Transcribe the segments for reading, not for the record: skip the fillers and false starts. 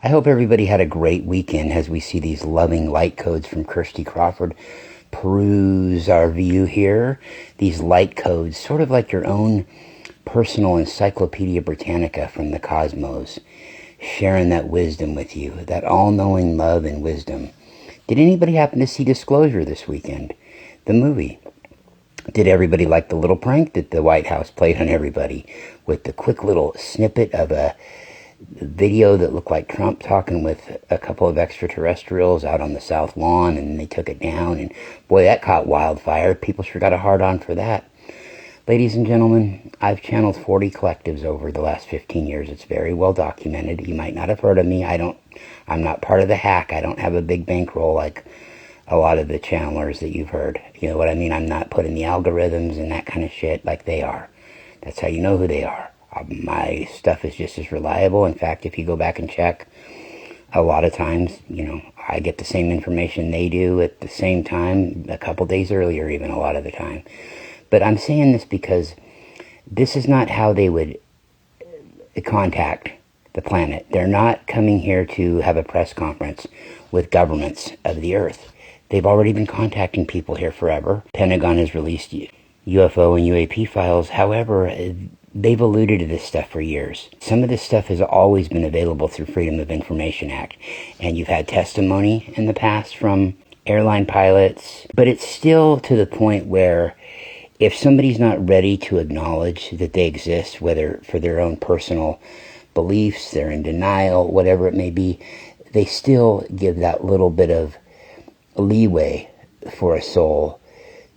I hope everybody had a great weekend as we see these loving light codes from Kirsty Crawford peruse our view here. These light codes, sort of like your own personal Encyclopedia Britannica from the cosmos, sharing that wisdom with you, that all-knowing love and wisdom. Did anybody happen to see Disclosure this weekend? The movie. Did everybody like the little prank that the White House played on everybody with the quick little snippet of a video that looked like Trump talking with a couple of extraterrestrials out on the South Lawn, and they took it down, and boy, that caught wildfire. People sure got a hard-on for that. Ladies and gentlemen, I've channeled 40 collectives over the last 15 years. It's very well documented. You might not have heard of me. I'm not part of the hack. I don't have a big bankroll like a lot of the channelers that you've heard. You know what I mean? I'm not putting the algorithms and that kind of shit like they are. That's how you know who they are. My stuff is just as reliable. In fact, if you go back and check, a lot of times, I get the same information they do at the same time, a couple days earlier even a lot of the time. But I'm saying this because this is not how they would contact the planet. They're not coming here to have a press conference with governments of the earth. They've already been contacting people here forever. Pentagon has released UFO and UAP files. However, they've alluded to this stuff for years. Some of this stuff has always been available through Freedom of Information Act. And you've had testimony in the past from airline pilots. But it's still to the point where if somebody's not ready to acknowledge that they exist, whether for their own personal beliefs, they're in denial, whatever it may be, they still give that little bit of leeway for a soul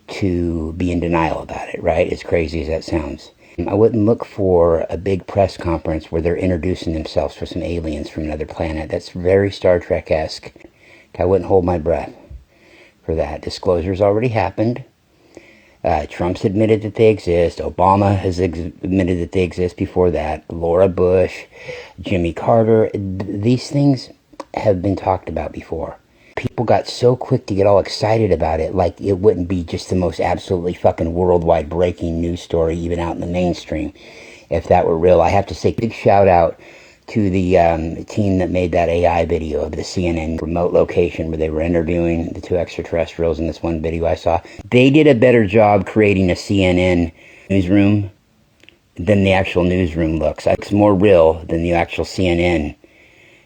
to be in denial about it, right? As crazy as that sounds. I wouldn't look for a big press conference where they're introducing themselves for some aliens from another planet. That's very Star Trek-esque. I wouldn't hold my breath for that. Disclosure's already happened. Trump's admitted that they exist. Obama has admitted that they exist before that. Laura Bush, Jimmy Carter. These things have been talked about before. People got so quick to get all excited about it, like it wouldn't be just the most absolutely fucking worldwide breaking news story, even out in the mainstream, if that were real. I have to say, big shout out to the team that made that AI video of the CNN remote location where they were interviewing the two extraterrestrials in this one video I saw. They did a better job creating a CNN newsroom than the actual newsroom looks. It's more real than the actual CNN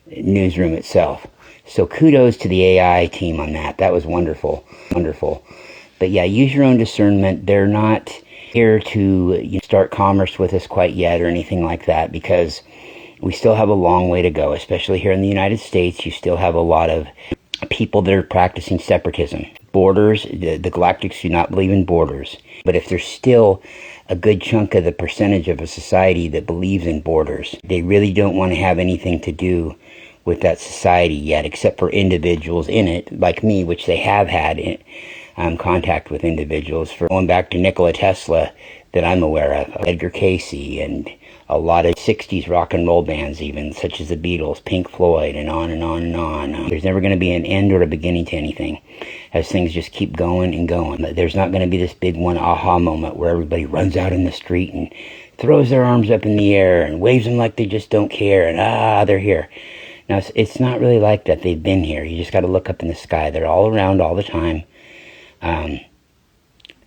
newsroom itself. So kudos to the AI team on that. That was wonderful. Wonderful. But yeah, use your own discernment. They're not here to start commerce with us quite yet or anything like that, because we still have a long way to go, especially here in the United States. You still have a lot of people that are practicing separatism. Borders, the galactics do not believe in borders. But if there's still a good chunk of the percentage of a society that believes in borders, they really don't want to have anything to do with that society yet, except for individuals in it, like me, which they have had contact with individuals for going back to Nikola Tesla that I'm aware of, Edgar Casey, and a lot of 60s rock and roll bands even, such as the Beatles, Pink Floyd, and on and on and on. There's never going to be an end or a beginning to anything, as things just keep going and going. There's not going to be this big one aha moment where everybody runs out in the street and throws their arms up in the air and waves them like they just don't care, and they're here. Now, it's not really like that. They've been here. You just got to look up in the sky. They're all around all the time.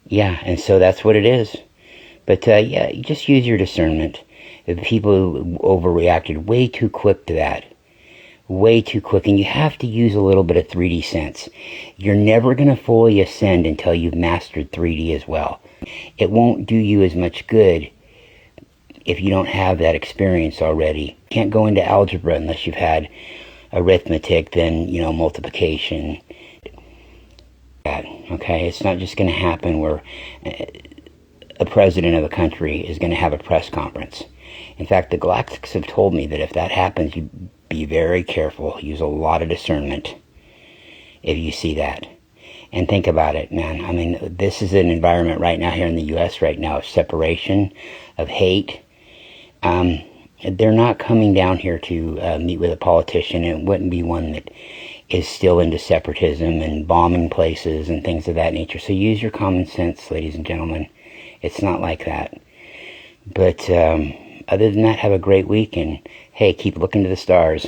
Yeah, and so that's what it is. But, yeah, you just use your discernment. People overreacted way too quick to that. Way too quick. And you have to use a little bit of 3D sense. You're never going to fully ascend until you've mastered 3D as well. It won't do you as much good if you don't have that experience already. You can't go into algebra unless you've had arithmetic, then, multiplication. Okay, it's not just going to happen where a president of a country is going to have a press conference. In fact, the Galactics have told me that if that happens, you be very careful. Use a lot of discernment if you see that. And think about it, man. I mean, this is an environment right now here in the U.S. right now of separation, of hate. They're not coming down here to meet with a politician. It wouldn't be one that is still into separatism and bombing places and things of that nature. So use your common sense, ladies and gentlemen. It's not like that. But other than that, have a great week, and hey, keep looking to the stars.